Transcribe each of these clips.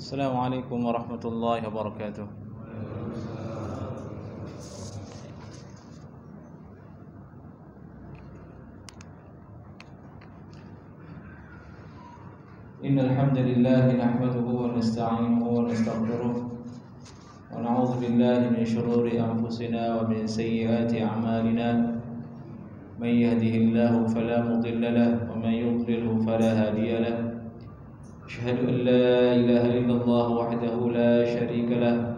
Assalamualaikum warahmatullahi wabarakatuh. Innal hamdalillah nahmaduhu wa nasta'inuhu wa nastaghfiruh wa na'udzu billahi min shururi anfusina wa min sayyiati a'malina. Man yahdihillahu fala mudilla lahu wa man yudlilhu fala hadiya lahu. أشهد أن لا إله إلا الله وحده لا شريك له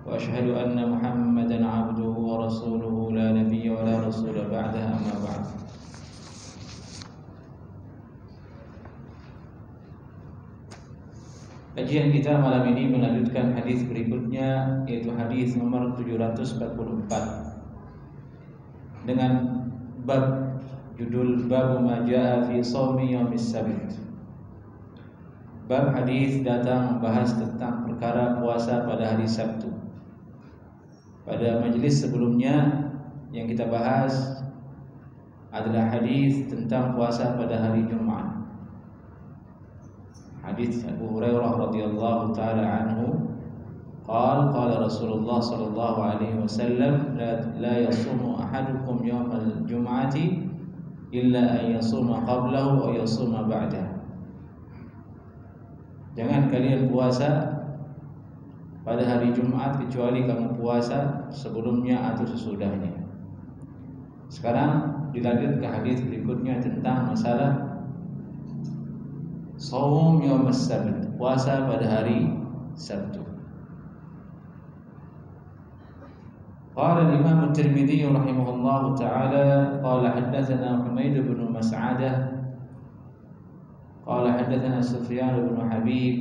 وأشهد أن محمدا عبده ورسوله لا نبي ولا رسول بعده أما بعد. Kajian kita malam ini melanjutkan hadis berikutnya, yaitu hadis nomor 744 dengan bab judul Bab ma jaa fi shaumi yaumis sabt. Bab hadis datang membahas tentang perkara puasa pada hari Sabtu. Pada majelis sebelumnya yang kita bahas adalah hadis tentang puasa pada hari Jumat. Hadis Abu Hurairah radhiyallahu taala anhu, qala Rasulullah sallallahu alaihi wasallam, la yasumu ahadukum yawmal jum'ati illa an yasuma qablahu aw yasuma ba'dahu. Jangan kalian puasa pada hari Jumat kecuali kamu puasa sebelumnya atau sesudahnya. Sekarang dilanjut ke hadis berikutnya tentang masalah shaum yaumus sabt, puasa pada hari Sabtu. Qala al-Imam at-Tirmidzi rahimahullahu ta'ala qala haddatsana Humaid bin Mas'adah قال حدثنا سفيان بن حبيب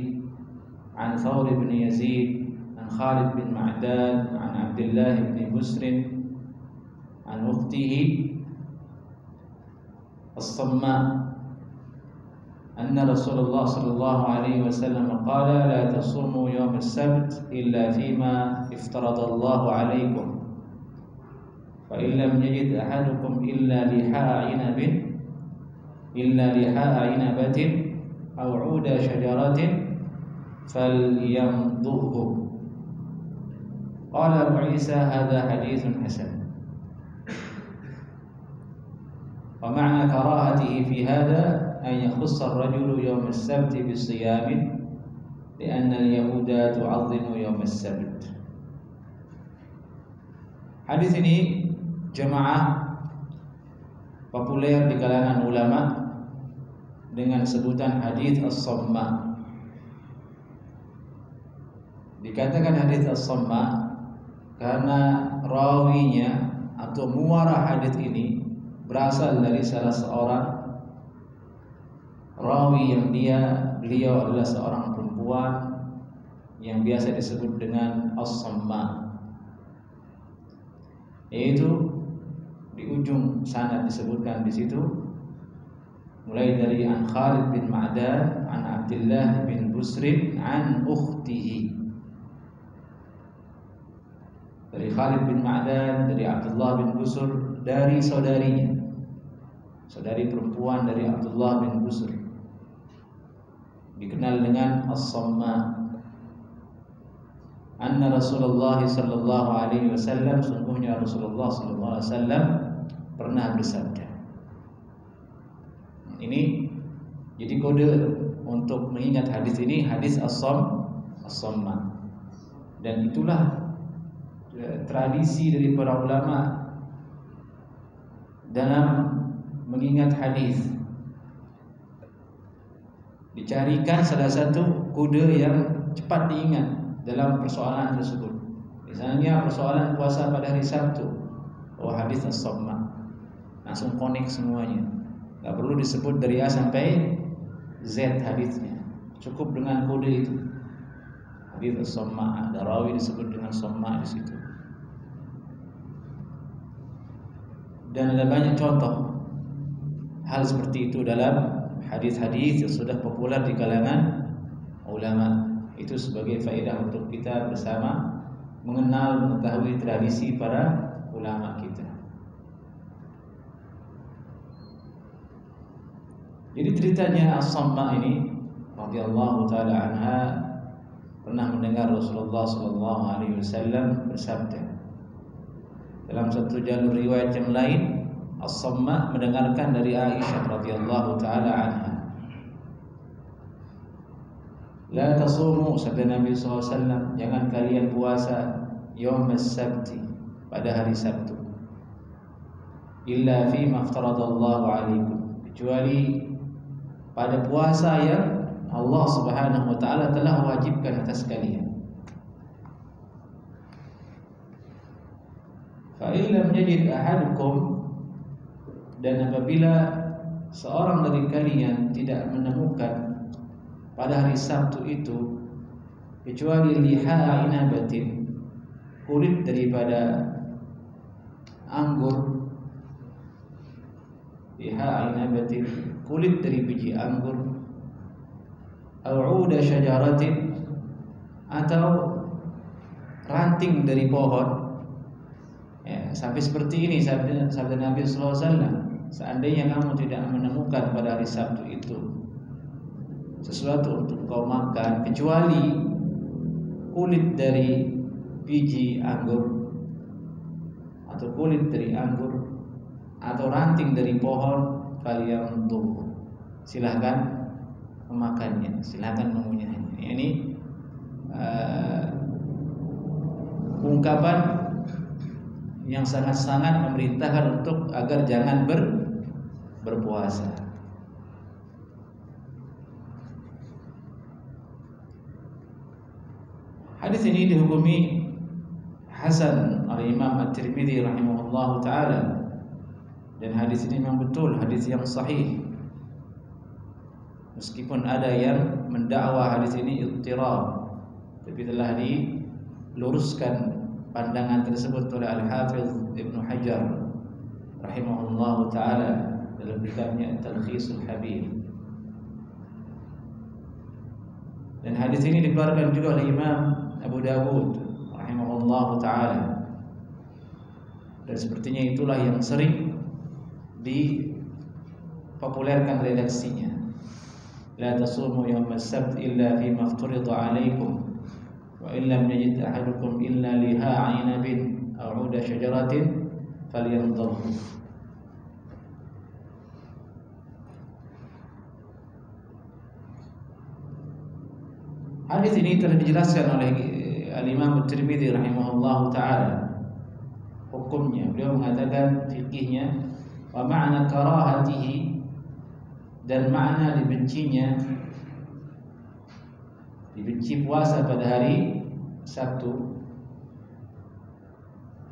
عن ثور بن يزيد عن خالد بن معدان عن عبد الله بن بسر عن أخته الصماء أن رسول الله صلى الله عليه وسلم قال لا تصوموا يوم السبت إلا فيما افترض الله عليكم فإن لم يجد أحدكم إلا لحاء عنبة أو عود شجرة فليمضغه. قال أبو عيسى هذا حديث حسن. ومعنى كراهته في هذا أن يخص الرجل يوم السبت بالصيام لأن اليهود تعظم يوم السبت. Hadis ini jemaah populer di kalangan ulama dengan sebutan hadis as-samma. Dikatakan hadis as-samma karena rawinya atau muara hadis ini berasal dari salah seorang rawi yang beliau adalah seorang perempuan yang biasa disebut dengan as-samma, yaitu di ujung sanad disebutkan di situ mulai dari an Khalid bin Ma'dan an Abdullah bin Busr an ukhtihi, dari Khalid bin Ma'dan dari Abdullah bin Busr dari saudarinya, saudari perempuan dari Abdullah bin Busr, dikenal dengan as-samma. Anna Rasulullah sallallahu alaihi wasallam, sungguhnya Rasulullah sallallahu alaihi wasallam pernah bersabda. Ini jadi kode untuk mengingat hadis ini, hadis as-samma. Dan itulah tradisi dari para ulama dalam mengingat hadis. Dicarikan salah satu kode yang cepat diingat dalam persoalan tersebut. Misalnya persoalan puasa pada hari Sabtu, hadis as-samma, langsung connect semuanya. Gak perlu disebut dari A sampai Z hadisnya, cukup dengan kode itu. Hadis as-samma, ada rawi disebut dengan samma di situ. Dan ada banyak contoh hal seperti itu dalam hadis-hadis yang sudah populer di kalangan ulama. Itu sebagai faedah untuk kita bersama mengenal, mengetahui tradisi para ulama kita. Jadi ceritanya as-samma ini radhiyallahu taala anha pernah mendengar Rasulullah SAW bersabda. Dalam satu jalur riwayat yang lain, As-Samma mendengarkan dari Aisyah radhiyallahu taala anha. La tasumu, sabda Nabi SAW, jangan kalian puasa yaum as-sabti, pada hari Sabtu, illa fi maftaradallahu alaikum, kecuali pada puasa yang Allah Subhanahu wa taala telah wajibkan atas kalian. Fa illam yajid ahadukum, dan apabila seorang dari kalian tidak menemukan pada hari Sabtu itu kecuali liha inabatin, kulit daripada anggur, liha inabatin, kulit dari biji anggur, au'uda syajaratin, atau ranting dari pohon. Ya, sampai seperti ini sabda Nabi sallallahu alaihi wasallam, seandainya kamu tidak menemukan pada hari Sabtu itu sesuatu untuk kau makan kecuali kulit dari biji anggur atau kulit dari anggur atau ranting dari pohon, kalian tubuh, silahkan memakannya, silahkan mengunyahnya. Ini ungkapan yang sangat-sangat memerintahkan untuk agar jangan berpuasa. Hadis ini dihukumi hasan oleh Imam At-Tirmidzi rahimahullahu taala, dan hadis ini memang betul hadis yang sahih. Meskipun ada yang mendakwa hadis ini ittirab, tapi telah diluruskan pandangan tersebut oleh Al-Hafiz Ibnu Hajar rahimahullahu taala dalam kitabnya Talkhisul Habir. Dan hadis ini dikeluarkan juga oleh Imam Abu Dawud rahimahullahu taala, dan sepertinya itulah yang sering dipopulerkan redaksinya. La tasumu yawm as-sabt illa fi mafturida alaikum wa in lam yajid ahadukum illa liha 'ainabin aw 'uda syajaratin falyamdhhu. Hadis ini telah dijelaskan oleh Al-Imam At-Tirmidzi rahimahullahu taala hukumnya. Beliau mengatakan fikihnya, wa ma'na karahatihi, dan makna dibenci puasa pada hari Sabtu.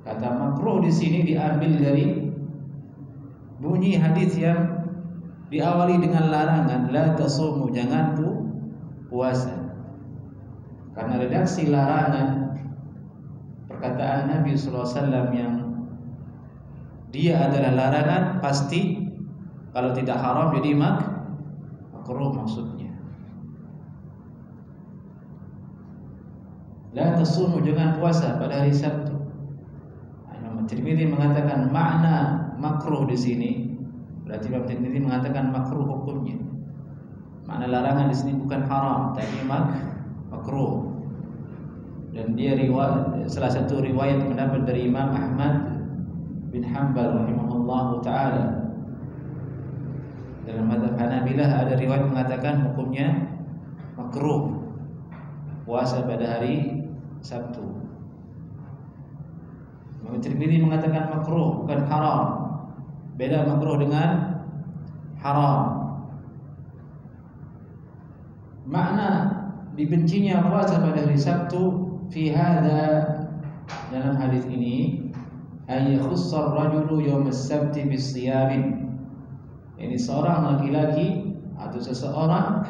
Kata makruh di sini diambil dari bunyi hadis yang diawali dengan larangan, la tasumu, jangan puasa. Karena redaksi larangan, perkataan Nabi SAW yang dia adalah larangan, pasti kalau tidak haram jadi makruh maksudnya. La tasumu, jangan puasa pada hari Sabtu. Imam Tirmidzi mengatakan makna makruh di sini, berarti Imam Tirmidzi mengatakan makruh hukumnya. Makna larangan di sini bukan haram, tapi makruh. Dan dia salah satu riwayat pendapat dari Imam Ahmad bin Hanbal rahimahullahu taala. Dalam mazhab Hanabilah ada riwayat mengatakan hukumnya makruh puasa pada hari Sabtu. Imam Tirmidzi mengatakan makruh, bukan haram. Beda makruh dengan haram. Makna dibencinya puasa pada hari Sabtu fi hadza, dalam hadis ini, ay yakhussar rajulu yawm as-sabti bis-siyamin. Ini seorang laki-laki atau seseorang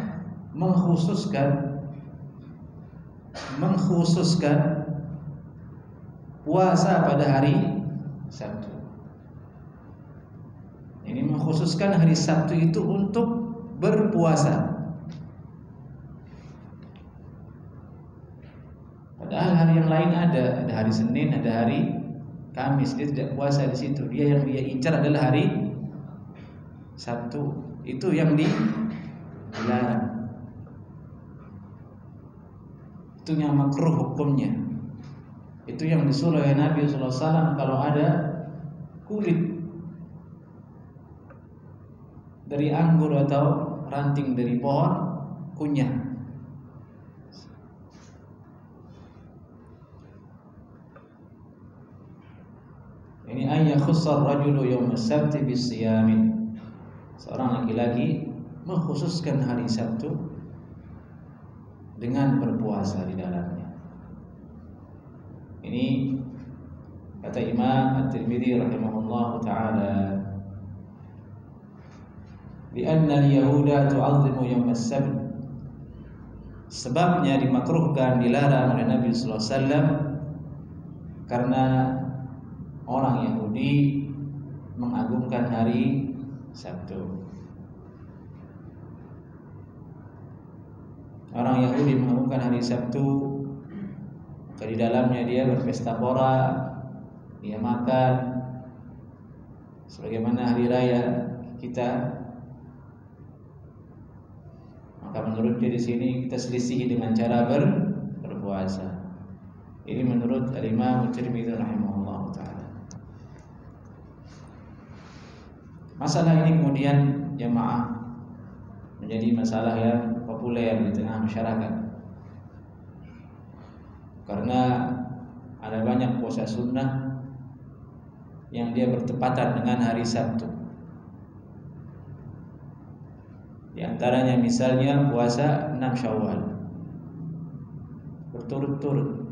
mengkhususkan puasa pada hari Sabtu. Ini mengkhususkan hari Sabtu itu untuk berpuasa. Padahal hari yang lain ada hari Senin, ada hari Kamis, dia tidak puasa di situ. Yang dia incar adalah hari Sabtu, itu yang dilarang. Itu yang makruh hukumnya. Itu yang disuruh oleh Nabi SAW kalau ada kulit dari anggur atau ranting dari pohon kunyah. Ini ayat khussar rajulu yawm as-sabti bis-siyamin. Seorang laki-laki mengkhususkan hari Sabtu dengan berpuasa di dalamnya. Ini kata Imam At-Tirmidzi rahimahullah taala, "Li'anna al-yahuda tu'azzimu yawm as-sabt." Sebabnya dimakruhkan, dilarang oleh Nabi sallallahu alaihi wasallam karena orang Yahudi mengagungkan hari Sabtu. Orang Yahudi mengagungkan hari Sabtu, di dalamnya dia berpesta pora, dia makan sebagaimana hari raya kita. Maka menurut dia di sini kita selisihi dengan cara berpuasa. Ini menurut Imam At-Tirmidzi rahimahullah taala. Masalah ini kemudian jamaah menjadi masalah yang populer di tengah masyarakat. Karena ada banyak puasa sunnah yang dia bertepatan dengan hari Sabtu. Di antaranya misalnya puasa 6 Syawal berturut-turut.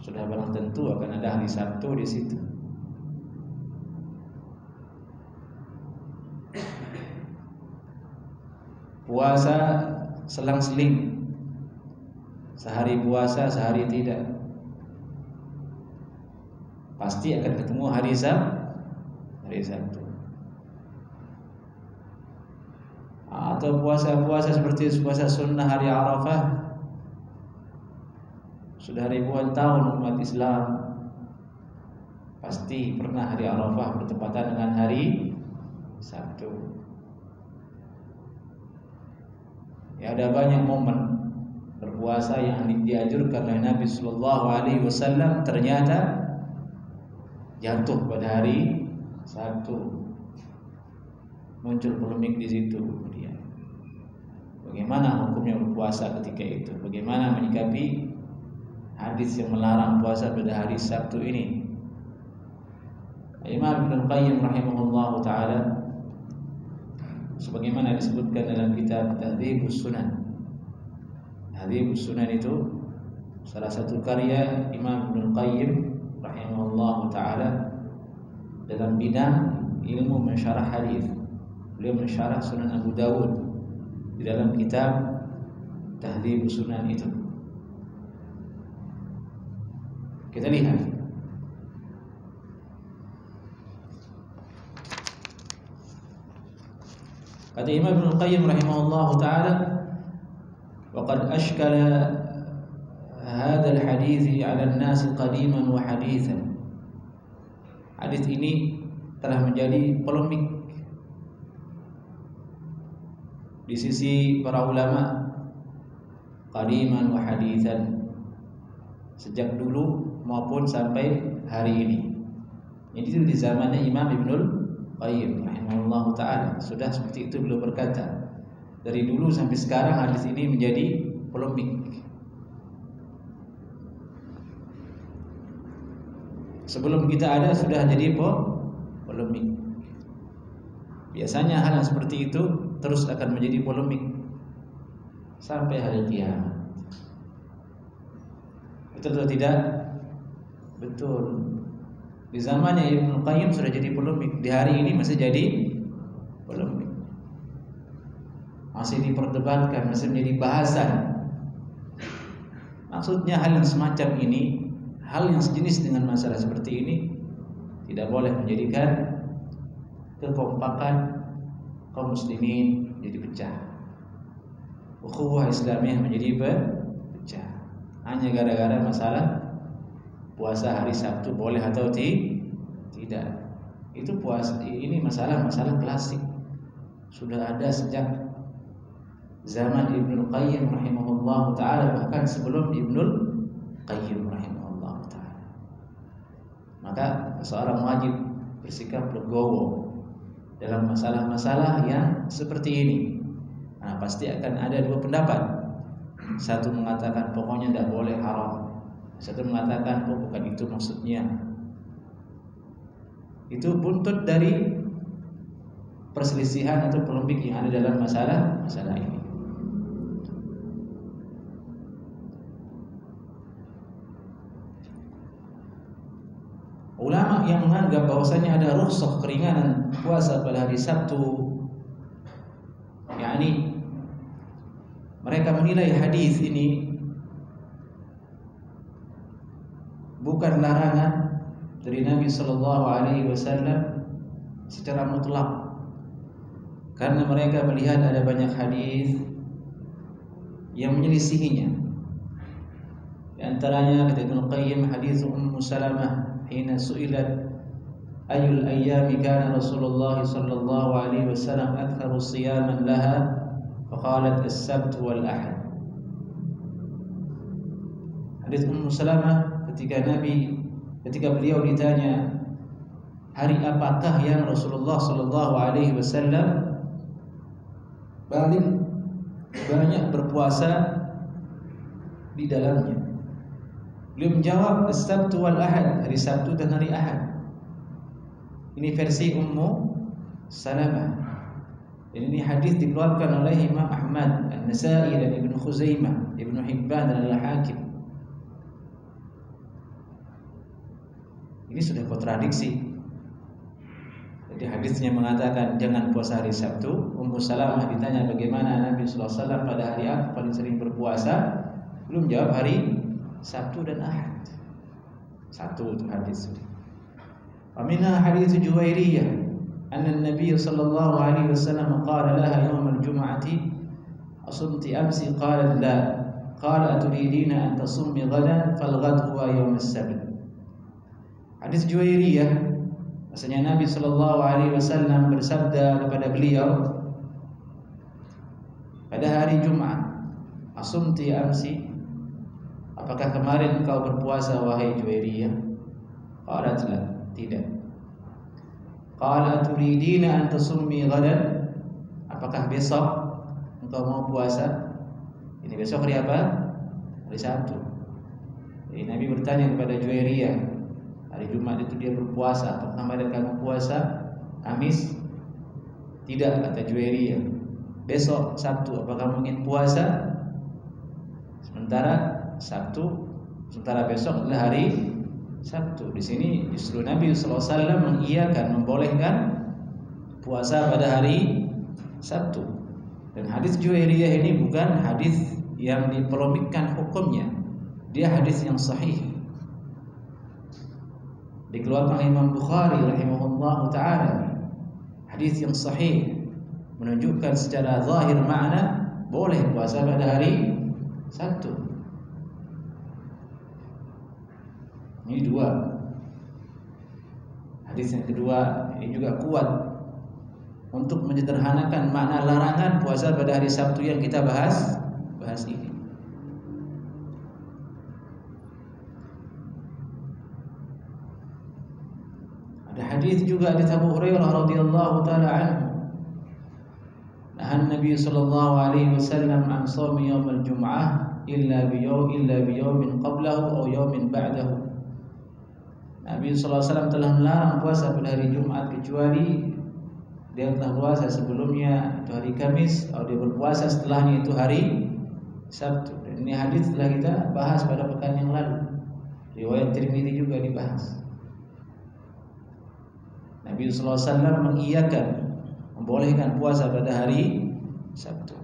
Sudah barang tentu akan ada hari Sabtu di situ. Puasa selang-seling, sehari puasa, sehari tidak. Pasti akan ketemu hari Sabtu. Atau puasa-puasa seperti puasa sunnah hari Arafah. Sudah ribuan tahun umat Islam pasti pernah hari Arafah bertepatan dengan hari Sabtu. Ya, ada banyak momen berpuasa yang dianjurkan oleh Nabi Sallallahu Alaihi Wasallam ternyata jatuh pada hari Sabtu. Muncul polemik di situ. Kemudian, bagaimana hukumnya berpuasa ketika itu? Bagaimana menyikapi hadis yang melarang puasa pada hari Sabtu ini? Imam Ibnu Qayyim rahimahullah taala, sebagaimana disebutkan dalam kitab Tahdzibus Sunan. Tahdzibus Sunan itu salah satu karya Imam Ibnu Qayyim rahimahullah taala dalam bidang ilmu mensyarah hadis. Beliau mensyarah Sunan Abu Dawud di dalam kitab Tahdzibus Sunan itu. Kita lihat kata Imam Ibnu Qayyim rahimahullah taala, "Waqad ashkala hadha al-hadits 'ala an-nas qadiman wa hadithan." Hadis ini telah menjadi polemik di sisi para ulama qadiman wa hadithan, sejak dulu maupun sampai hari ini. Jadi itu di zamannya Imam Ibnu Qayyim rahimahullah ta'ala sudah seperti itu beliau berkata. Dari dulu sampai sekarang hadis ini menjadi polemik. Sebelum kita ada sudah jadi polemik. Biasanya hal yang seperti itu terus akan menjadi polemik sampai hari kiamat. Betul atau tidak? Betul. Di zamannya Ibnu Qayyim sudah jadi polemik, di hari ini masih jadi polemik, masih diperdebatkan, masih menjadi bahasan. Maksudnya hal yang semacam ini, hal yang sejenis dengan masalah seperti ini tidak boleh menjadikan kekompakan kaum muslimin jadi pecah, ukhuwah Islamiyah menjadi pecah hanya gara-gara masalah puasa hari Sabtu boleh atau tidak. Itu puasa ini masalah klasik, sudah ada sejak zaman Ibnul Qayyim rahimahullah ta'ala, bahkan sebelum Ibnul Qayyim rahimahullah ta'ala. Maka seorang wajib bersikap legowo dalam masalah-masalah yang seperti ini. Nah, pasti akan ada dua pendapat. Satu mengatakan pokoknya tidak boleh haram, satu mengatakan oh bukan itu maksudnya. Itu buntut dari perselisihan atau polemik yang ada dalam masalah ini. Ulama yang menganggap bahwasanya ada rukhsah keringanan puasa pada hari Sabtu, yakni mereka menilai hadis ini bukan larangan dari Nabi Sallallahu Alaihi Wasallam secara mutlak, karena mereka melihat ada banyak hadis yang menyelisihinya. Di antaranya kata Ibnu Qayyim hadis Ummu Salamah hina su'ilat ayul ayyami kana Rasulullah sallallahu alaihi wasallam aktharu siyaman laha faqalat as-sabt wal ahad. Hadis Ummu Salamah ketika beliau ditanya hari apakah yang Rasulullah sallallahu alaihi wasallam paling banyak berpuasa di dalamnya, beliau menjawab as-sabtu wal ahad, hari Sabtu dan hari Ahad. Ini versi Ummu Salamah. Dan ini hadis dikeluarkan oleh Imam Ahmad, An-Nasa'i dan Ibnu Khuzaimah, Ibnu Hibban dan Al-Hakim. Ini sudah kontradiksi. Jadi hadisnya mengatakan jangan puasa hari Sabtu. Ummu Salamah ditanya bagaimana Nabi sallallahu alaihi wasallam pada hari apa paling sering berpuasa, belum jawab hari Sabtu dan Ahad. Satu itu hadis. Wa minha hadits Juwairiyah anna an-nabiy sallallahu alaihi wasallam qala laha yawm al-jum'ati asumti amsi qalat la qala aturidina an tasummi ghadan fal-ghad huwa yawm as-sabt. Hadis Juwairiyah, maksudnya Nabi sallallahu alaihi wasallam bersabda kepada beliau pada hari Jumat, asumti amsi, apakah kemarin engkau berpuasa wahai Juwairiyah? Qalat la, tidak. Qala turidina an tasummi ghadan, apakah besok engkau mau puasa? Ini besok hari apa? Hari Sabtu. Jadi Nabi bertanya kepada Juwairiyah, hari Jumat itu dia berpuasa, apakah kemarin kamu puasa? Kamis? Tidak, kata Juwairiyah. Besok Sabtu apakah kamu ingin puasa? Sementara besok adalah hari Sabtu. Di sini justru Nabi SAW mengiyakan, membolehkan puasa pada hari Sabtu. Dan hadis Juwairiyah ini bukan hadis yang dipolemikkan hukumnya. Dia hadis yang sahih. Dikeluarkan oleh Imam Bukhari rahimahullah ta'ala. Hadis yang sahih menunjukkan secara zahir makna boleh puasa pada hari Sabtu. Ini dua. Hadis yang kedua ini juga kuat untuk menyederhanakan makna larangan puasa pada hari Sabtu yang kita bahas ini. Ada hadis juga dari Abu Hurairah radhiyallahu taala anhu. Nahan Nabi sallallahu alaihi wasallam an shaumi yaum al-jum'ah illa biyawmin qablahu aw yawmin ba'dahu. Nabi sallallahu alaihi wasallam telah melarang puasa pada hari Jumat kecuali dia telah puasa sebelumnya itu hari Kamis atau dia berpuasa setelahnya itu hari Sabtu. Dan ini hadis telah kita bahas pada pekan yang lalu. Riwayat Tirmidzi juga dibahas. Nabi sallallahu alaihi wasallam mengiyakan, membolehkan puasa pada hari Sabtu.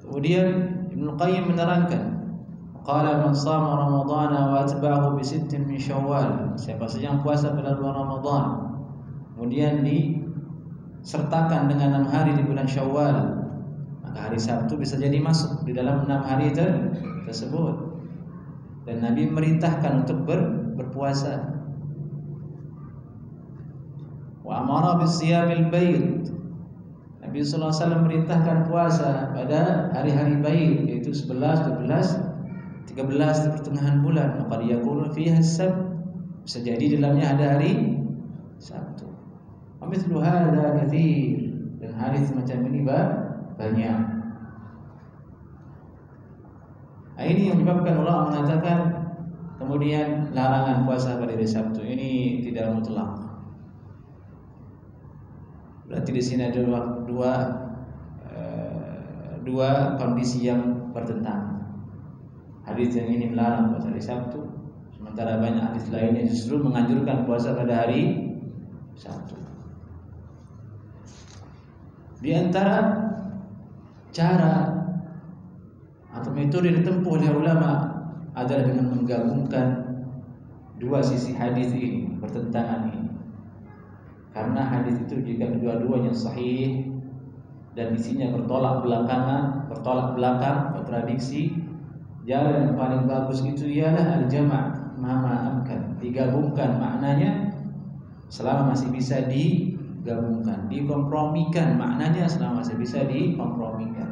Kemudian Ibnu Qayyim menerangkan, qala man shama ramadhana wa atba'ahu bi sittin min Syawal, siapa saja yang puasa pada bulan Ramadan kemudian disertakan dengan 6 hari di bulan Syawal, maka hari Sabtu bisa jadi masuk di dalam 6 hari tersebut. dan Nabi merintahkan untuk berpuasa. Wa amara bisiyamil bait. Nabi sallallahu alaihi wasallam merintahkan puasa pada hari-hari bait, yaitu 11, 12, 13 di pertengahan bulan. Qad yakunu fiha as-sabt, bisa jadi dalamnya ada hari Sabtu. Wa mithlu hadza katsir, dan hadis semacam ini banyak. Ini yang menyebabkan ulama mengatakan kemudian larangan puasa pada hari Sabtu ini tidak mutlak. Berarti di sini ada dua kondisi yang bertentangan. Hadis yang ini melarang puasa hari Sabtu, sementara banyak hadis lainnya justru menganjurkan puasa pada hari Sabtu. Di antara cara atau metode yang ditempuh oleh ulama adalah dengan menggabungkan dua sisi hadis ini, bertentangan ini. Karena hadis itu jika kedua-duanya sahih dan isinya bertolak belakang, kontradiksi, jalan yang paling bagus itu ialah al-jama' ma amkan, digabungkan maknanya selama masih bisa digabungkan, dikompromikan maknanya selama masih bisa dikompromikan,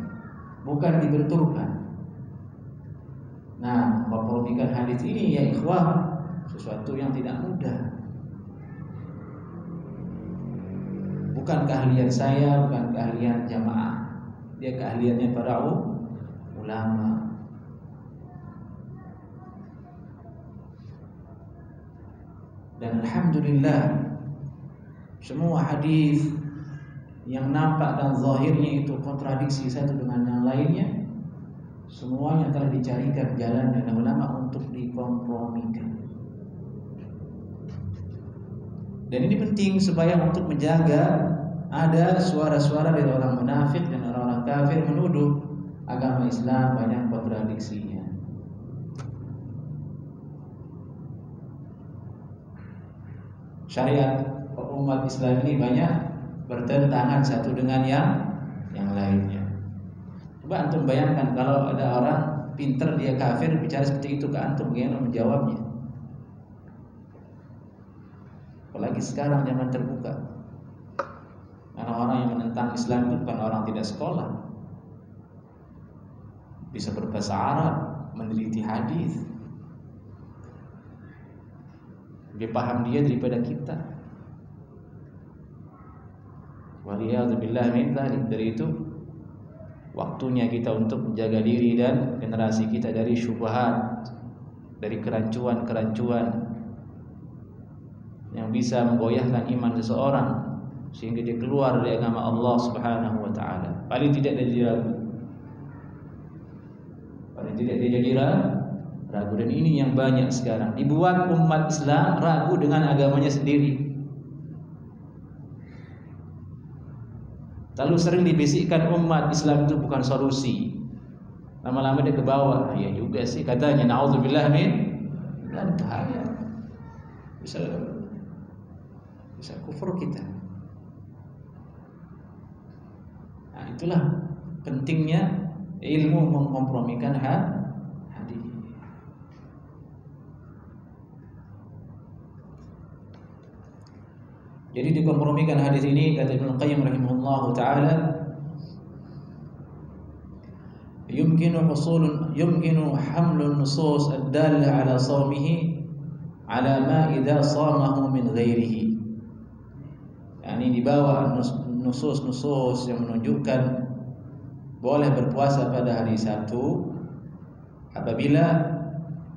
bukan dibenturkan. Nah, kompromikan hadis ini ya ikhwah sesuatu yang tidak mudah. Bukan keahlian saya, bukan keahlian jamaah, dia keahliannya para ulama. Dan alhamdulillah semua hadis yang nampak dan zahirnya itu kontradiksi satu dengan yang lainnya, semuanya telah dicarikan jalan oleh ulama untuk dikompromikan. Dan ini penting supaya untuk menjaga ada suara-suara dari orang munafik dan orang-orang kafir menuduh agama Islam banyak kontradiksinya. Syariat umat Islam ini banyak bertentangan satu dengan yang lainnya. Coba antum bayangkan kalau ada orang pinter dia kafir bicara seperti itu ke antum, bagaimana menjawabnya? Apalagi sekarang zaman terbuka. Orang-orang yang menentang Islam itu bukan orang tidak sekolah, bisa berbahasa Arab, meneliti hadis, lebih paham dia daripada kita. Waliyadzubillah min dzalik. Dari itu waktunya kita untuk menjaga diri dan generasi kita dari syubhat, dari kerancuan-kerancuan yang bisa menggoyahkan iman seseorang sehingga dia keluar dari agama Allah Subhanahu wa taala. Paling tidak dia jadi ragu. Paling tidak dia jadi ragu, dan ini yang banyak sekarang. Dibuat umat Islam ragu dengan agamanya sendiri. Terlalu sering dibisikkan umat Islam itu bukan solusi. Lama-lama dia ke bawah. Ya juga sih katanya, naudzubillah min, dan bahaya. Bisa kufur kita. Nah, itulah pentingnya ilmu mengkompromikan hadis. Jadi dikompromikan hadis ini, kata Ibnu Qayyim rahimahullahu taala, yumkinu hamlun nusus ad-dalla ala shaumihi ala ma idza shamahu min ghairihi. Yani dibawa nusus-nusus yang menunjukkan boleh berpuasa pada hari Sabtu apabila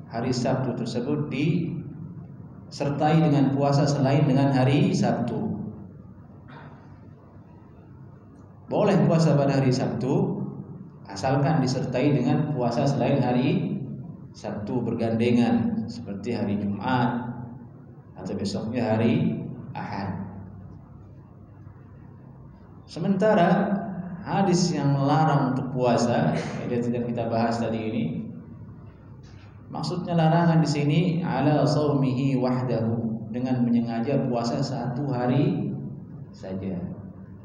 hari Sabtu tersebut disertai dengan puasa selain dengan hari Sabtu. Boleh puasa pada hari Sabtu asalkan disertai dengan puasa selain hari Sabtu bergandengan, seperti hari Jumat atau besoknya hari Ahad. Sementara hadis yang melarang untuk puasa, yang tidak kita bahas tadi ini, maksudnya larangan di sini ala shaumihi wahdahu, dengan menyengaja puasa satu hari saja.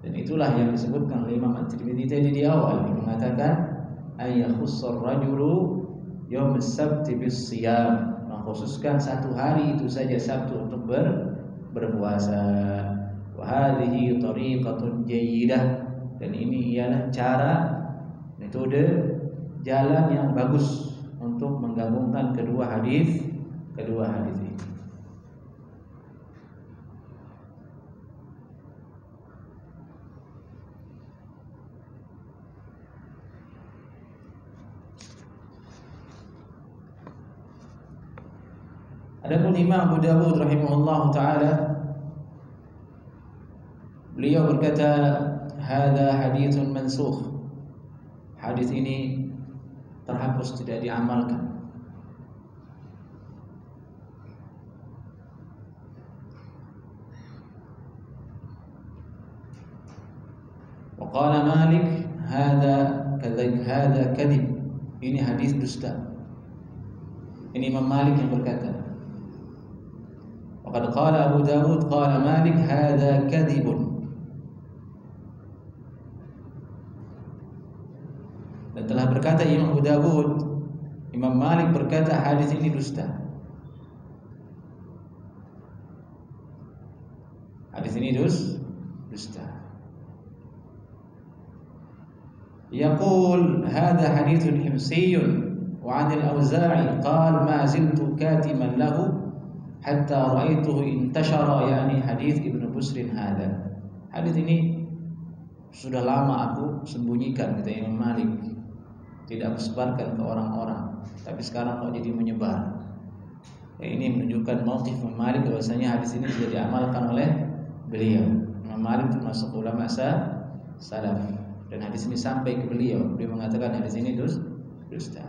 Dan itulah yang disebutkan oleh Imam At-Tirmidzi tadi di awal, yang mengatakan ayyakhussar rajulu yaum as-sabt bis-siyam, mengkhususkan satu hari itu saja Sabtu untuk berpuasa. Wa hadhihi tariqatun jayyidah, dan ini ialah cara, metode, jalan yang bagus untuk menggabungkan kedua hadis ini. Adapun Imam Abu Dawud rahimahullah taala, beliau berkata, hadza haditsun mansukh. Hadis ini terhapus, tidak diamalkan. Wa qala Malik, hadza kadhib. Ini hadis dusta. Ini Imam Malik yang berkata. Waqad qala Abu Dawud qala Malik hadza kadhibun. Dan telah berkata Imam Abu Dawud, Imam Malik berkata hadis ini dusta. Hadis ini dusta. Yaqul hadza hadithun himsiyun wa 'an al-Auza'i qala ma ziltu katiman lahu hatta ra'aituhu intashara, yani hadis Ibnu Busrin hadza. Hadis ini sudah lama aku sembunyikan, kata Imam Malik. Tidak aku sebarkan ke orang-orang, tapi sekarang kok jadi menyebar. Ini menunjukkan mauqif Imam Malik bahwasanya hadis ini sudah diamalkan oleh beliau. Imam Malik termasuk ulama salaf, dan hadis ini sampai ke beliau. Beliau mengatakan hadis ini dusta.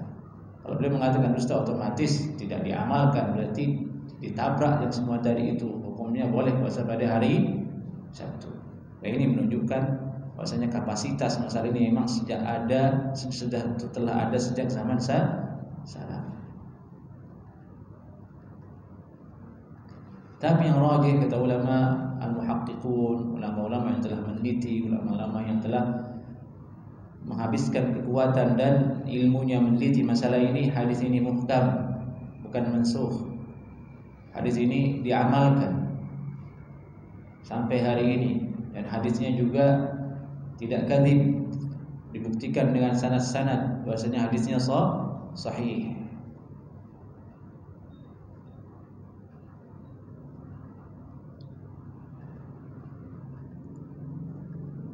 Kalau beliau mengatakan dusta, otomatis tidak diamalkan, berarti ditabrak yang semua tadi itu. Hukumnya boleh puasa pada hari Sabtu. Dan ini menunjukkan bahwasanya kapasitas masalah ini memang sudah telah ada sejak zaman salaf. Tapi yang rajih kata ulama al-muhaqqiqun, ulama-ulama yang telah meneliti, ulama-ulama yang telah menghabiskan kekuatan dan ilmunya meneliti masalah ini, hadis ini muhkam, bukan mansukh. Hadis ini diamalkan sampai hari ini, dan hadisnya juga tidak kadzib, dibuktikan dengan sanad-sanad bahwasanya hadisnya sahih.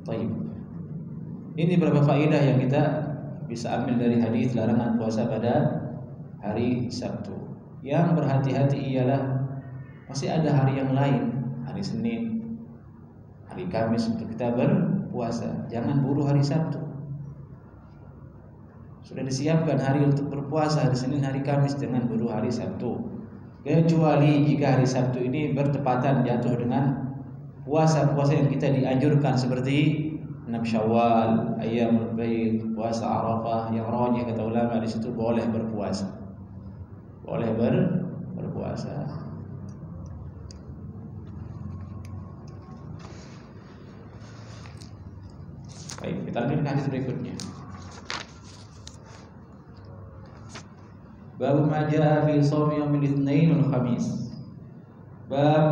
Baik. Ini beberapa faedah yang kita bisa ambil dari hadis larangan puasa pada hari Sabtu. Yang berhati-hati ialah masih ada hari yang lain, hari Senin, hari Kamis untuk kita berpuasa. Jangan buru hari Sabtu. Sudah disiapkan hari untuk berpuasa, hari Senin, hari Kamis, jangan buru hari Sabtu. Kecuali jika hari Sabtu ini bertepatan jatuh dengan puasa-puasa yang kita dianjurkan seperti 6 Syawal, Ayyamul Bid, puasa Arafah, yang rajih kata ulama di situ boleh berpuasa. Boleh berpuasa. Baik, kita lanjutkan hadis berikutnya. Bab ma jaa fi shaum yaumil itsnain wal khamis. Bab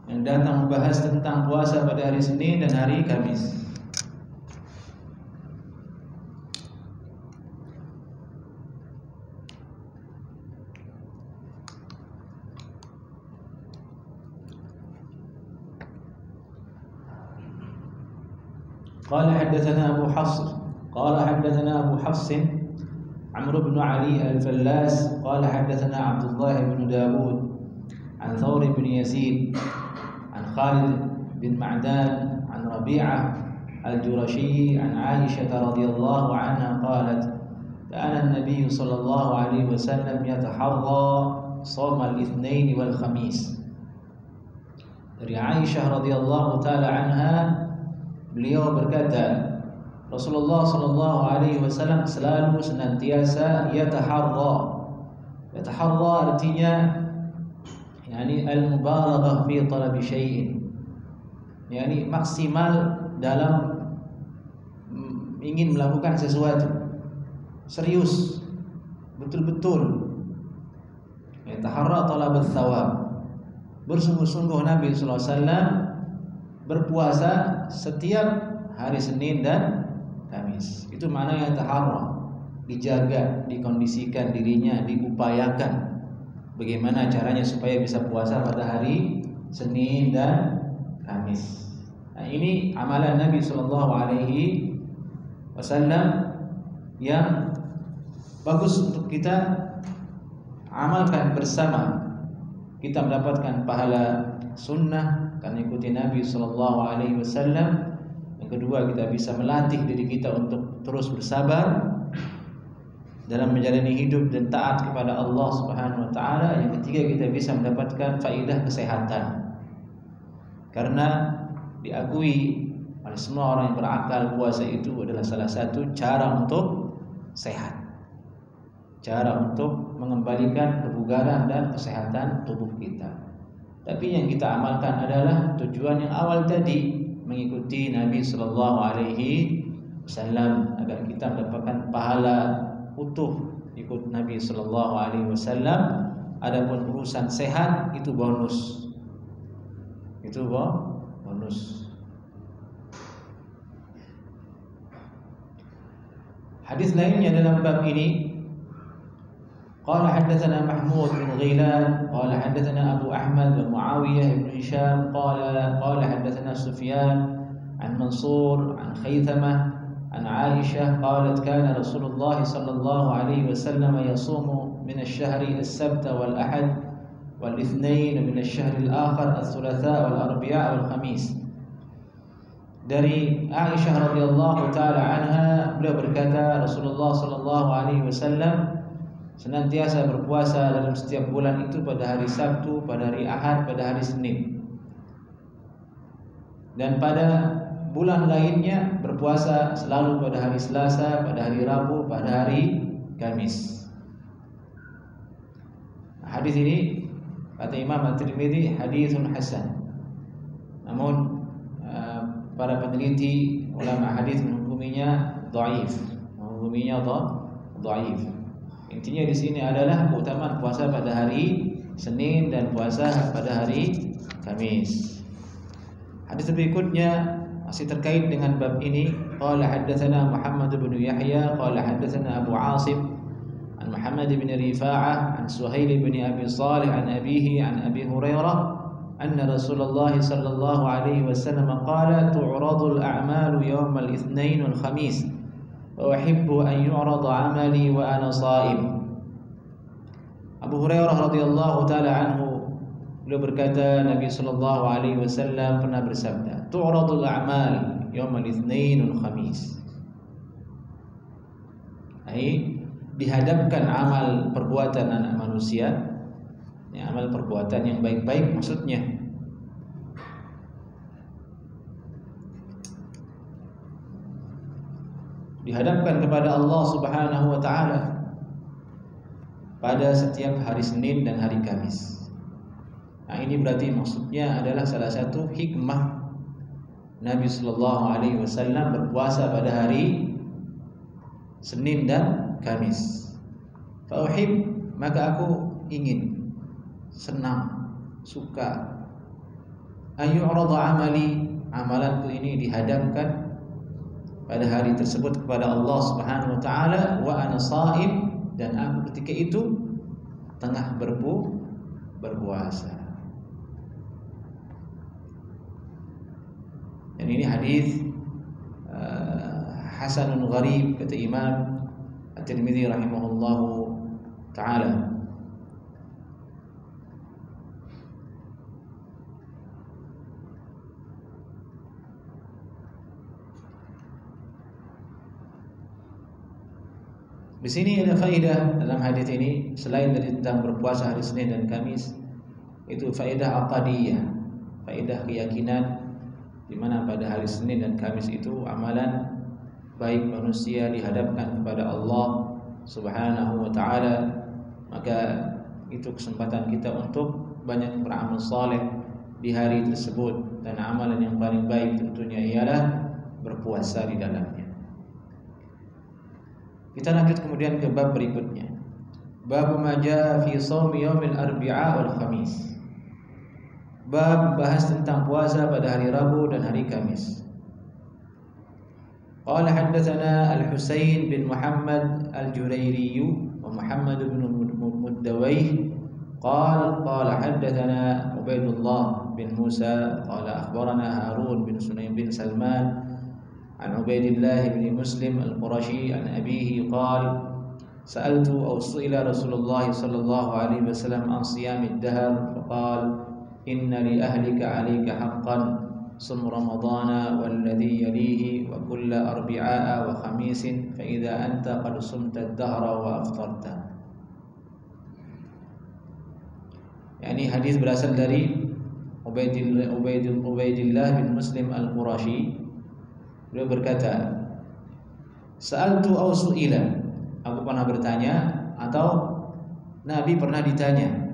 yang datang membahas tentang puasa pada hari Senin dan hari Kamis. قال حدثنا أبو حفص عمرو بن علي الفلاس قال حدثنا عبد الله بن داود عن ثور بن يزيد عن خالد بن معدان عن ربيعة الجرشي عن عائشة رضي الله عنها قالت كان النبي صلى الله عليه وسلم يتحرى صوم الاثنين والخميس. Dari Aisyah radhiyallahu taala anha, beliau berkata, Rasulullah sallallahu alaihi wasallam selalu senantiasa yataharra. Yataharra artinya yani al-mubalaghah fi talab syai'in. Yani maksimal dalam ingin melakukan sesuatu. Serius betul-betul taharra talabul thawab. Bersungguh-sungguh Nabi sallallahu alaihi wasallam berpuasa setiap hari Senin dan Kamis. Itu maknanya taharra, dijaga, dikondisikan dirinya, diupayakan bagaimana caranya supaya bisa puasa pada hari Senin dan Kamis. Nah, ini amalan Nabi sallallahu alaihi wasallam yang bagus untuk kita amalkan bersama. Kita mendapatkan pahala sunnah karena ikuti Nabi sallallahu alaihi wasallam. Yang kedua, kita bisa melatih diri kita untuk terus bersabar dalam menjalani hidup dan taat kepada Allah Subhanahu wa taala. Yang ketiga, kita bisa mendapatkan faedah kesehatan. Karena diakui oleh semua orang yang berakal, puasa itu adalah salah satu cara untuk sehat, cara untuk mengembalikan kebugaran dan kesehatan tubuh kita. Tapi yang kita amalkan adalah tujuan yang awal tadi, mengikuti Nabi sallallahu alaihi wasallam agar kita mendapatkan pahala utuh ikut Nabi sallallahu alaihi wasallam. Adapun urusan sehat itu bonus. Itu bonus. Hadis lainnya dalam bab ini, qala haddatsana Mahmud bin Ghailan qala haddatsana Abu Ahmad wa Muawiyah bin Hisham qala haddatsana Sufyan an Mansur an Khaythamah an Aisyah qalat kana Rasulullah sallallahu alaihi wasallam yasumu min asy-syahri as-sabt wal ahad wal itsnain min asy-syahri al-akhar ats-tsulatsa wal arbi'a wal khamis. Dari Aisyah radhiyallahu taala anha, beliau berkata Rasulullah sallallahu alaihi wasallam senantiasa berpuasa dalam setiap bulan itu pada hari Sabtu, pada hari Ahad, pada hari Senin. Dan pada bulan lainnya berpuasa selalu pada hari Selasa, pada hari Rabu, pada hari Kamis. Hadis ini kata Imam At-Tirmidzi haditsun hasan. Namun para peneliti ulama hadis menghukuminya dhaif, dhaif. Intinya di sini adalah keutamaan puasa pada hari Senin dan puasa pada hari Kamis. Hadis berikutnya masih terkait dengan bab ini. Qala haddatsana Muhammad bin Yahya qala haddatsana Abu Asim an Muhammad bin Rifa'ah an Suhail bin Abi Salih an abihi an Abi Hurairah anna Rasulullah sallallahu alaihi wasallam qala tu'radu al-a'malu yawm al-itsnain wal khamis wa uhibbu an yu'rada 'amali wa ana sha'im. Abu Hurairah radhiyallahu taala anhu, beliau berkata Nabi sallallahu alaihi wasallam pernah bersabda, tu'radul a'mal yawm al-itsnain wal khamis. Dihadapkan amal perbuatan anak manusia, ya, amal perbuatan yang baik-baik maksudnya, dihadapkan kepada Allah Subhanahu wa taala pada setiap hari Senin dan hari Kamis. Nah, ini berarti maksudnya adalah salah satu hikmah Nabi sallallahu alaihi wasallam berpuasa pada hari Senin dan Kamis. Fa uhib, maka aku ingin, senang, suka, ayyu'rada amali, amalanku ini dihadapkan pada hari tersebut kepada Allah Subhanahu wa taala wa ana shaim, dan aku ketika itu tengah berpuasa. Dan ini hadis hasanun gharib kata Imam At-Tirmidzi rahimahullahu taala. Di sini ada faedah dalam hadis ini, selain dari tentang berpuasa hari Senin dan Kamis, itu faedah aqadiyah, faedah keyakinan, di mana pada hari Senin dan Kamis itu amalan baik manusia dihadapkan kepada Allah Subhanahu wa taala. Maka itu kesempatan kita untuk banyak beramal saleh di hari tersebut, dan amalan yang paling baik tentunya ialah berpuasa di dalamnya. Kita lanjut kemudian ke bab berikutnya. Bab ma jaa fi shaum yaumil arbi'a wal khamis. Bab bahas tentang puasa pada hari Rabu dan hari Kamis. Qala haddatsana Al-Husain bin Muhammad Al-Jurairi wa Muhammad bin Muddawayh qala haddatsana Ubaidullah bin Musa qala akhbarana Harun bin Sunaym bin Salman an Ubaidillah bin Muslim Al-Qurashi an abihi qala sa'altu aw su'ila Rasulullah sallallahu alaihi wasallam an siyamid dahr faqala inna li ahlika 'alayka haqqan sum ramadana walladhi yalihi wa kulla arbi'a wa khamisin fa idza anta qad sumta ad-dahra wa aftarta. Yani hadis berasal dari Ubaidillah bin Muslim Al-Qurashi. Beliau berkata, sa'altu aw su'ila, aku pernah bertanya atau Nabi pernah ditanya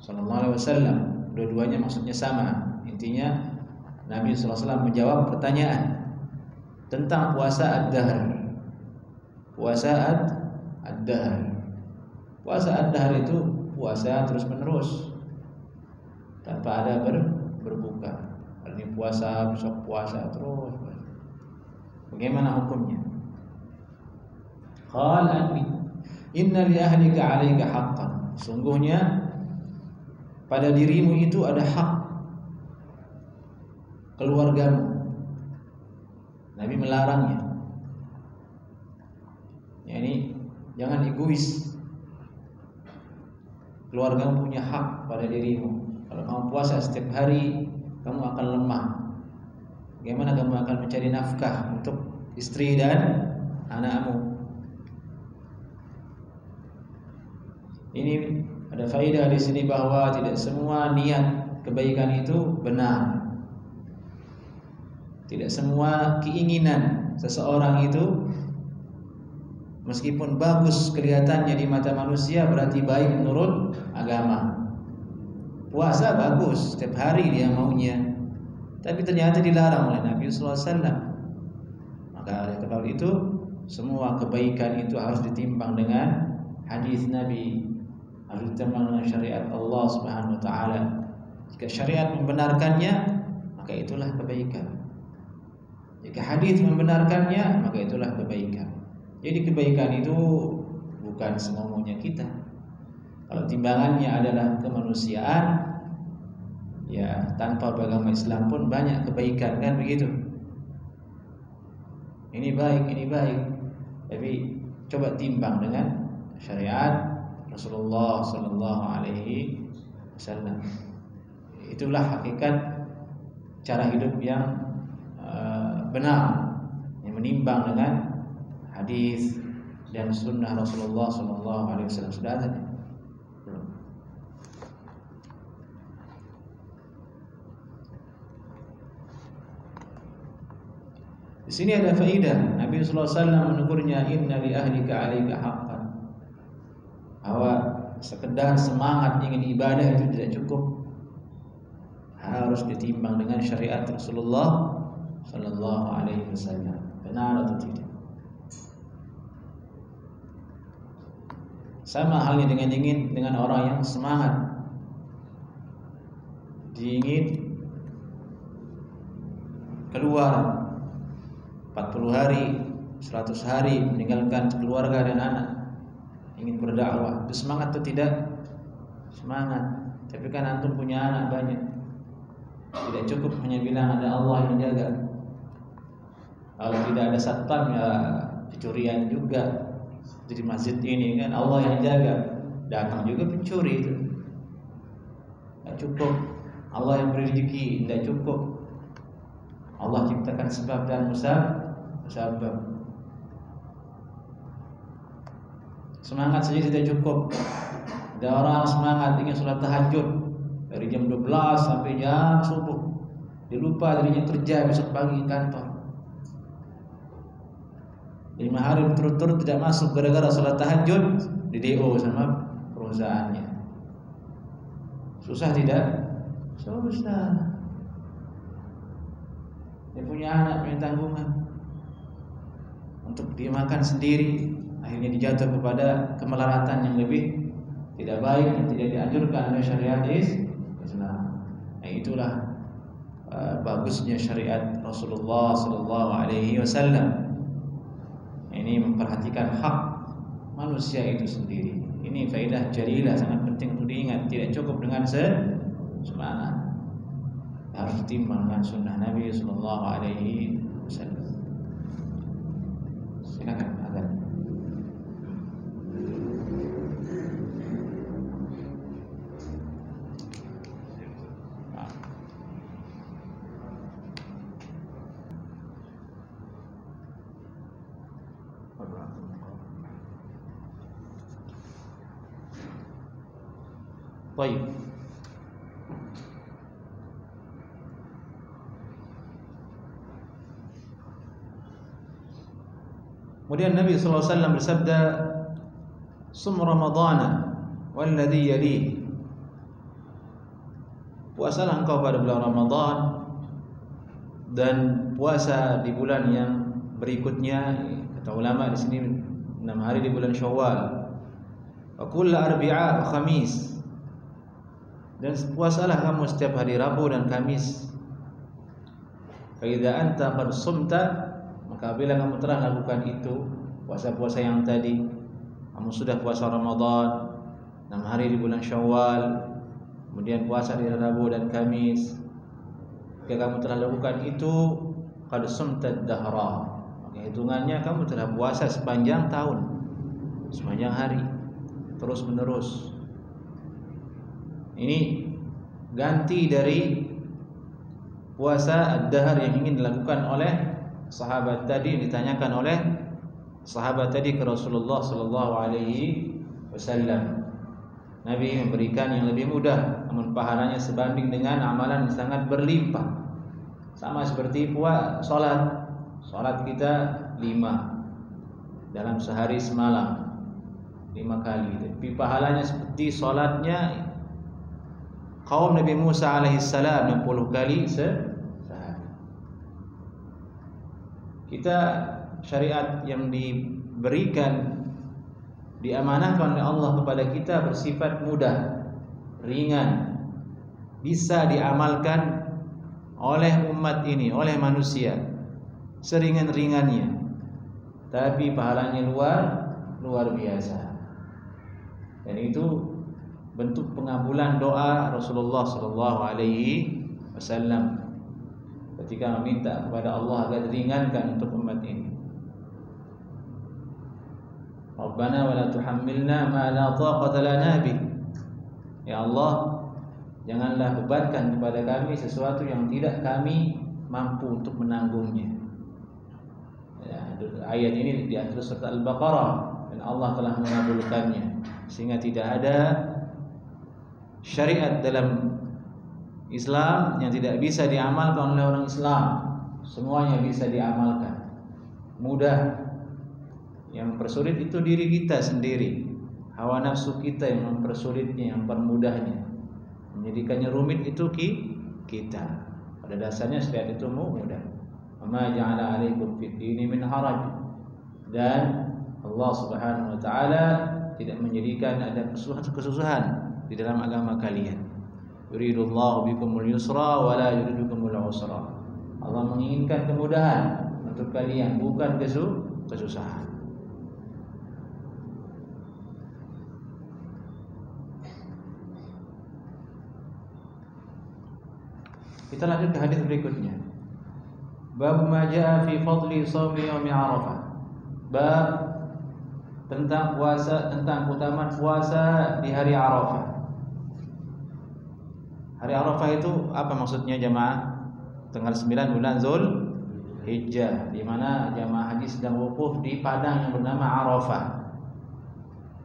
sallallahu alaihi wasallam. Dua-duanya maksudnya sama. Intinya Nabi sallallahu alaihi wasallam menjawab pertanyaan tentang puasa ad-dahr. Puasa ad-dahr. Puasa ad-dahr itu puasa terus-menerus tanpa ada berbuka. Hari ini puasa, besok puasa terus. Bagaimana hukumnya? Qala inna li ahlika 'alaika haqqan. Sungguhnya pada dirimu itu ada hak keluargamu. Nabi melarangnya. Yani jangan egois. Keluargamu punya hak pada dirimu. Kalau kamu puasa setiap hari, kamu akan lemah. Bagaimana kamu akan mencari nafkah untuk istri dan anakmu? Ini ada faedah di sini bahwa tidak semua niat kebaikan itu benar. Tidak semua keinginan seseorang itu meskipun bagus kelihatannya di mata manusia berarti baik menurut agama. Puasa bagus, setiap hari dia maunya, tapi ternyata dilarang oleh Nabi SAW. Maka oleh sebab itu semua kebaikan itu harus ditimbang dengan hadis Nabi, harus ditimbang dengan syariat Allah Subhanahu wa taala. Jika syariat membenarkannya, maka itulah kebaikan. Jika hadis membenarkannya, maka itulah kebaikan. Jadi kebaikan itu bukan semaunya kita. Kalau timbangannya adalah kemanusiaan, ya tanpa agama Islam pun banyak kebaikan, kan begitu? Ini baik. Tapi coba timbang dengan syariat Rasulullah sallallahu alaihi wasallam. Itulah hakikat cara hidup yang benar, yang menimbang dengan hadis dan sunnah Rasulullah sallallahu alaihi wasallam. Sudah ada? Belum. Di sini ada faedah. Nabi sallallahu alaihi wasallam menegurnya, inna li ahlika 'alaika haqqan. Bahwa sekedar semangat ingin ibadah itu tidak cukup. Harus ditimbang dengan syariat Rasulullah sallallahu alaihi wasallam. Benar atau tidak? Sama halnya dengan orang yang semangat ingin keluar 40 hari, 100 hari meninggalkan keluarga dan anak, ingin berdakwah. Itu semangat atau tidak? Semangat. Tapi kan antum punya anak banyak. Tidak cukup hanya bilang ada Allah yang jaga. Kalau tidak ada satpam ya pencurian juga. Jadi masjid ini kan Allah yang jaga, datang juga pencuri itu. Tidak cukup. Allah yang beri rezeki, tidak cukup. Allah ciptakan sebab dan musabab. Semangat saja tidak cukup. Ada orang semangat ingin sholat tahajud dari jam 12 sampai jam subuh. Dia lupa dirinya kerja besok pagi kantor. 5 hari berturut-turut tidak masuk gara-gara sholat tahajud, di DO sama perusahaannya. Susah tidak? Susah. Dia punya anak, punya tanggungan. Untuk dia makan sendiri, akhirnya dijatuh kepada kemelaratan yang lebih tidak baik dan tidak dianjurkan oleh syariat Islam. Nah, itulah bagusnya syariat Rasulullah sallallahu alaihi wasallam. Ini memperhatikan hak manusia itu sendiri. Ini faedah jalilah, sangat penting untuk diingat. Tidak cukup dengan semangat, harus ditimbang dengan sunnah Nabi sallallahu alaihi wasallam. Silakan azan. Baik. Kemudian Nabi SAW bersabda, "Sum Ramadhana walladhi yalih." Puasalah engkau pada bulan Ramadan dan puasa di bulan yang berikutnya. Kata ulama di sini 6 hari di bulan Syawal. Wa kullu arbi'a wa khamis. Dan puasalah kamu setiap hari Rabu dan Kamis. Fa idza anta qad sumta, maka bila kamu telah lakukan itu, puasa-puasa yang tadi, kamu sudah puasa Ramadan 6 hari di bulan Syawal, kemudian puasa di Rabu dan Kamis, jika kamu telah lakukan itu, qad sumta dahra, maka hitungannya kamu telah puasa sepanjang tahun, sepanjang hari, terus menerus. Ini ganti dari puasa ad-dahr yang ingin dilakukan oleh sahabat tadi, ditanyakan oleh sahabat tadi ke Rasulullah sallallahu alaihi wasallam. Nabi memberikan yang lebih mudah, namun pahalanya sebanding dengan amalan yang sangat berlimpah. Sama seperti salat. Salat kita 5 dalam sehari semalam, 5 kali. Tapi pahalanya seperti salatnya kaum Nabi Musa alaihissalam 60 kali sehari. Kita syariat yang diberikan, diamanahkan oleh Allah kepada kita bersifat mudah, ringan, bisa diamalkan oleh umat ini, oleh manusia seringan-ringannya, tapi pahalanya luar biasa. Dan itu bentuk pengabulan doa Rasulullah sallallahu alaihi wasallam ketika meminta kepada Allah agar diringankan untuk umat ini. Rabbana wa la tuhammilna ma la taqata lana bih. Ya Allah, janganlah bebankan kepada kami sesuatu yang tidak kami mampu untuk menanggungnya. Ya, ayat ini di akhir surat Al-Baqarah, dan Allah telah mengabulkannya, sehingga tidak ada syariat dalam Islam yang tidak bisa diamalkan oleh orang Islam. Semuanya bisa diamalkan, mudah. Yang mempersulit itu diri kita sendiri, hawa nafsu kita yang mempersulitnya, yang mempermudahnya, menjadikannya rumit itu kita. Pada dasarnya syariat itu mudah. Ma ja'ala 'alaikum fid dini min haraj. Dan Allah Subhanahu wa taala tidak menjadikan ada kesusahan di dalam agama kalian. Yuridullahu bikumul yusra wa la yuridukumul usra. Allah menginginkan kemudahan untuk kalian, bukan kesusahan. Kita lanjut ke hadis berikutnya. Bab ma jaa fi fadli shaumi yaumi Arafah. Bab tentang puasa, tentang keutamaan puasa di hari Arafah. Hari Arafah itu apa maksudnya jamaah? Tanggal 9 bulan Zulhijjah, di mana jamaah haji sedang wukuf di padang yang bernama Arafah.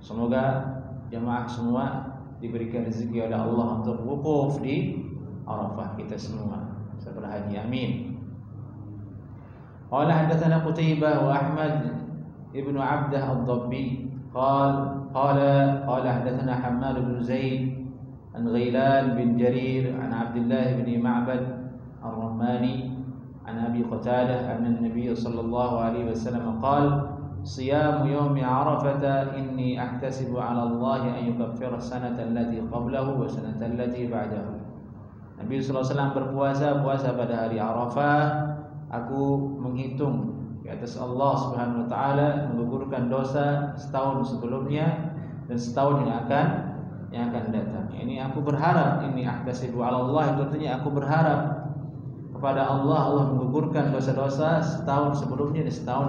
Semoga jamaah semua diberikan rezeki oleh Allah untuk wukuf di Arafah, kita semua setelah haji, amin. Qala hadatsana Qutaibah wa Ahmad ibn Abdah ad-Dabbi qala hadatsana Hammad bin Zaid an Ghailan bin Jarir an Abdullah bin Ma'bad ar-Rahmani an Abi Qatadah anna an-nabiy sallallahu alaihi wasallam qala siyamu yaumi Arafah inni ahtasibu 'ala Allah an yukaffira as-sanata allati qablahu wa sanata allati ba'dahu. Nabi sallallahu alaihi wasallam puasa pada hari Arafah. Aku menghitung di atas Allah Subhanahu wa taala menggugurkan dosa setahun sebelumnya dan setahun yang akan datang. Ini aku berharap, ini ahtasibu 'ala Allah, itu artinya aku berharap kepada Allah menggugurkan dosa-dosa setahun sebelumnya dan setahun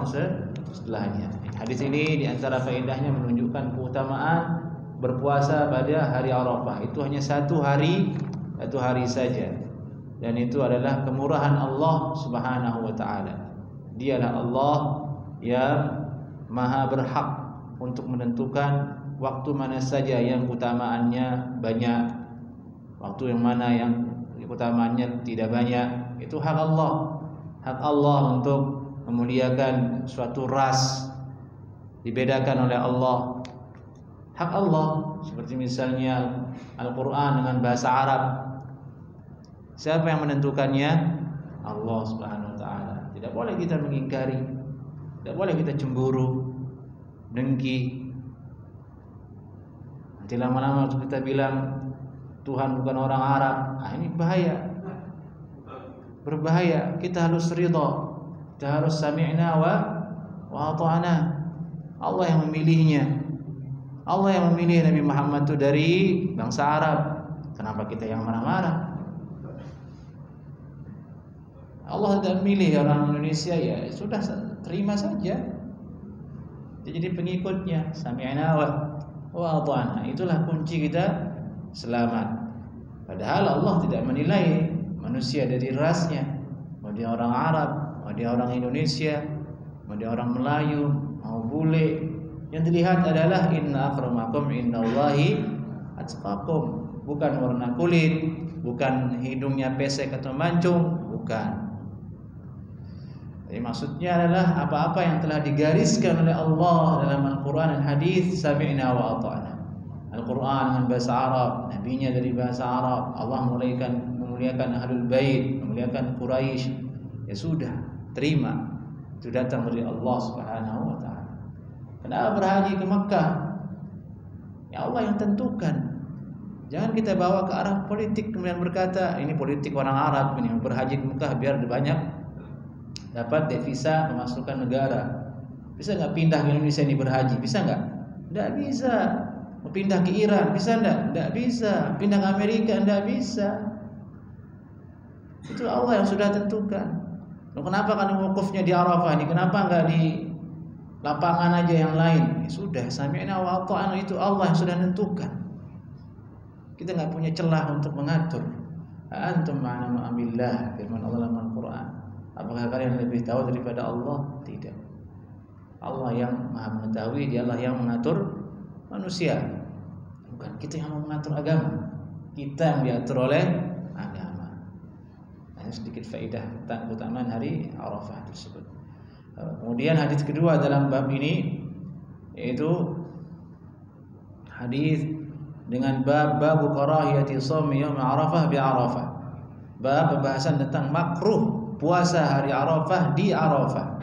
setelahnya. Hadis ini di antara faedahnya menunjukkan keutamaan berpuasa pada hari Arafah. Itu hanya satu hari saja. Dan itu adalah kemurahan Allah Subhanahu wa taala. Dialah Allah yang maha berhak untuk menentukan waktu mana saja yang keutamaannya banyak, waktu yang mana yang keutamaannya tidak banyak. Itu hak Allah. Hak Allah untuk memuliakan suatu ras dibedakan oleh Allah. Hak Allah, seperti misalnya Al-Quran dengan bahasa Arab. Siapa yang menentukannya? Allah Subhanahu wa taala. Tidak boleh kita mengingkari, tidak boleh kita cemburu, dengki. Nanti lama-lama kita bilang Tuhan bukan orang Arab. Ini bahaya. Berbahaya. Kita harus ridha. Kita harus sami'na wa ata'na. Allah yang memilihnya. Allah yang memilih Nabi Muhammad itu dari bangsa Arab. Kenapa kita yang marah-marah? Allah tidak memilih orang Indonesia, ya sudah terima saja. Jadi pengikutnya, sami'na wa ata'na. Itulah kunci kita selamat. Padahal Allah tidak menilai manusia dari rasnya, mau dia orang Arab, mau dia orang Indonesia, mau dia orang Melayu, mau bule. Yang dilihat adalah inna akramakum indallahi atqakum. Bukan warna kulit, bukan hidungnya pesek atau mancung, bukan. Jadi maksudnya adalah apa-apa yang telah digariskan oleh Allah dalam Al-Quran dan Hadis, sami'na wa ata'na. Al-Quran dengan bahasa Arab, Nabi-Nya dari bahasa Arab. Allah memuliakan Ahlul Bait, memuliakan Quraisy. Ya sudah, terima. Itu datang dari Allah Subhanahu wa taala. Kenapa berhaji ke Mekah? Ya Allah yang tentukan. Jangan kita bawa ke arah politik kemudian berkata ini politik orang Arab, ini berhaji ke Mekah biar banyak dapat devisa pemasukan negara. Bisa nggak pindah ke Indonesia ini berhaji? Bisa nggak? Nggak bisa. Mau pindah ke Iran bisa nggak? Nggak bisa. Pindah ke Amerika nggak bisa. Itu Allah yang sudah tentukan. Loh, kenapa kan wukufnya di Arafah ini? Kenapa nggak di lapangan aja yang lain? Ya sudah, sami'na wa ata'na, itu Allah yang sudah tentukan. Kita nggak punya celah untuk mengatur. Antum ma'ana ma'amillah, firman Allah dalam Al-Quran. Apakah kalian lebih tahu daripada Allah? Tidak. Allah yang maha mengetahui, dialah yang mengatur manusia. Bukan kita yang mengatur agama. Kita yang diatur oleh agama. Hanya sedikit faedah tentang keutamaan hari Arafah tersebut. Kemudian hadis kedua dalam bab ini yaitu hadis dengan bab karahiyati shaumi yaum Arafah bi Arafah. Bab pembahasan tentang makruh puasa hari Arafah di Arafah.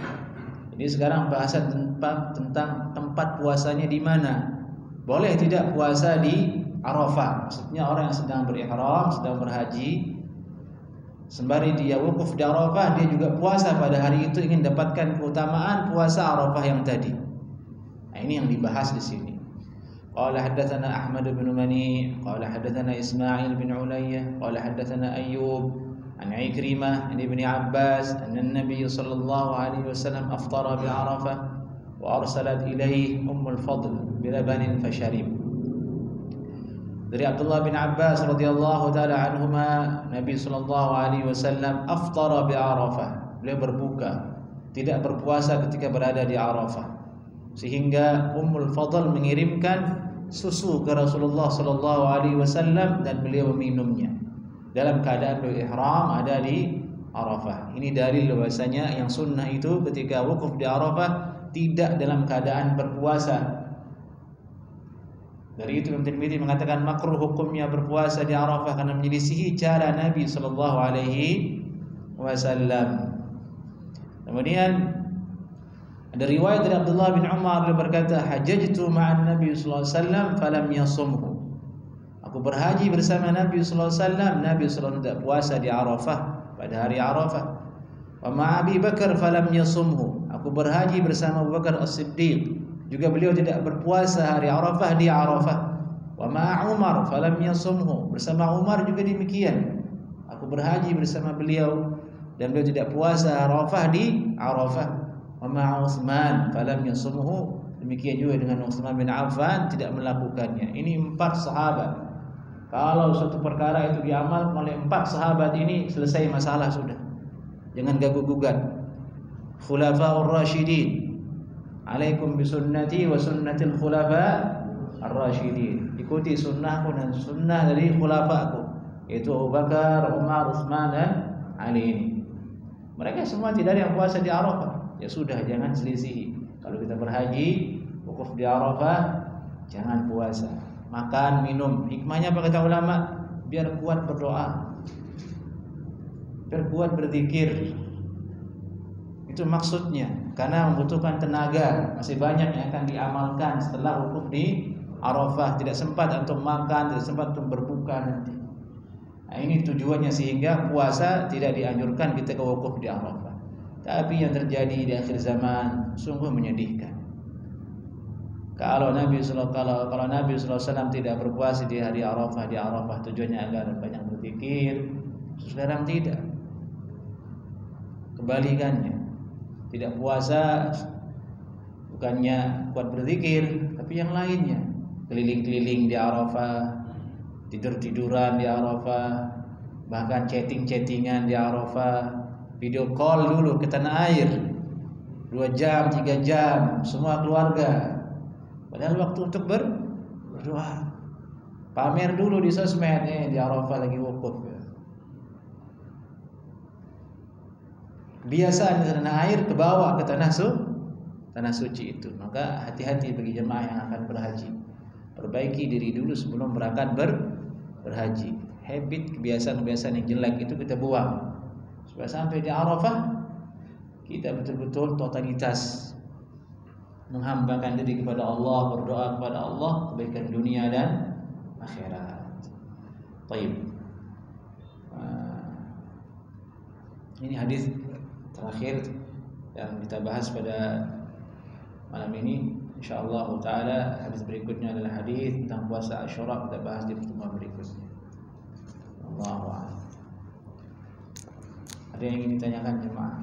Ini sekarang bahasan tentang tempat puasanya di mana. Boleh tidak puasa di Arafah? Maksudnya orang yang sedang berihram, sedang berhaji, sembari dia wukuf di Arafah, dia juga puasa pada hari itu, ingin dapatkan keutamaan puasa Arafah yang tadi. Nah, ini yang dibahas di sini. Qala haddatsana Ahmad bin Mani, qala haddatsana Ismail bin Ulayyah, qala haddatsana Ayyub عن عكرمة عن ابن عباس أن النبي صلى الله عليه وسلم أفطر بعرفة وأرسلت إليه الفضل بلبن فشرب. Dari Abdullah bin Abbas radhiyallahu taala anhuma, Nabi sallallahu alaihi wasallam aftara bi Arafah. Beliau berbuka, tidak berpuasa ketika berada di Arafah. Sehingga Fadl mengirimkan susu ke Rasulullah sallallahu alaihi wasallam dan beliau meminumnya. Dalam keadaan berihram ada di Arafah. Ini dalil bahwasanya yang sunnah itu ketika wukuf di Arafah tidak dalam keadaan berpuasa. Dari itu Imam Tirmidzi mengatakan makruh hukumnya berpuasa di Arafah karena menyelisihi cara Nabi sallallahu alaihi wasallam. Kemudian Ada riwayat dari Abdullah bin Umar, dia berkata, hajjajtu ma'an Nabi sallallahu alaihi wasallam falam yasumhu. Aku berhaji bersama Nabi sallallahu alaihi wasallam, Nabi sallallahu alaihi wasallam tidak puasa di Arafah pada hari Arafah. Wa ma'abi Bakar falam yasumhu. Aku berhaji bersama Abu Bakar As-Siddiq, juga beliau tidak berpuasa hari Arafah di Arafah. Wa ma'a Umar falam yasumhu. Bersama Umar juga demikian. Aku berhaji bersama beliau dan beliau tidak puasa Arafah di Arafah. Wa ma'a Utsman falam yasumhu. Demikian juga dengan Utsman bin Affan tidak melakukannya. Ini 4 sahabat. Kalau suatu perkara itu diamal oleh 4 sahabat ini, selesai masalah sudah. Jangan ganggu gugat. Khulafaur Rasyidin, alaikum bisunnati wa sunnatil khulafa ar-rasyidin. Ikuti sunnahku dan sunnah dari khulafaku, yaitu Abu Bakar, Umar, Utsman dan Ali ini. Mereka semua tidak ada yang puasa di Arafah. Ya sudah, jangan selisihi. Kalau kita berhaji, wukuf di Arafah, jangan puasa. Makan, minum. Hikmahnya apa kata ulama? Biar kuat berdoa, biar kuat berzikir. Itu maksudnya. Karena membutuhkan tenaga. Masih banyak yang akan diamalkan setelah wukuf di Arafah. Tidak sempat untuk makan, tidak sempat untuk berbuka nanti. Nah, ini tujuannya, sehingga puasa tidak dianjurkan ketika wukuf di Arafah. Tapi yang terjadi di akhir zaman sungguh menyedihkan. Kalau Nabi sallallahu alaihi wasallam tidak berpuasa di hari Arafah, tujuannya agar banyak berzikir. Sekarang tidak. Kebalikannya. Tidak puasa bukannya kuat berzikir, tapi yang lainnya. Keliling-keliling di Arafah, tidur-tiduran di Arafah, bahkan chatting-chattingan di Arafah, video call dulu ke tanah air 2 jam, 3 jam, semua keluarga. Padahal waktu untuk berdoa. Pamer dulu di sosmed, di Arafah lagi wukuf. Kebiasaan di tanah air kebawa ke tanah suci itu. Maka hati-hati bagi jemaah yang akan berhaji. Perbaiki diri dulu sebelum berangkat berhaji. Habit, kebiasaan-kebiasaan yang jelek itu kita buang. Supaya sampai di Arafah kita betul-betul totalitas menghambakan diri kepada Allah, berdoa kepada Allah, kebaikan dunia dan akhirat. Baik. Ini hadis terakhir yang kita bahas pada malam ini. Insyaallah taala hadis berikutnya adalah hadis tentang puasa Asyura, kita bahas di pertemuan berikutnya. Allahu a'lam. Ada yang ingin ditanyakan jemaah?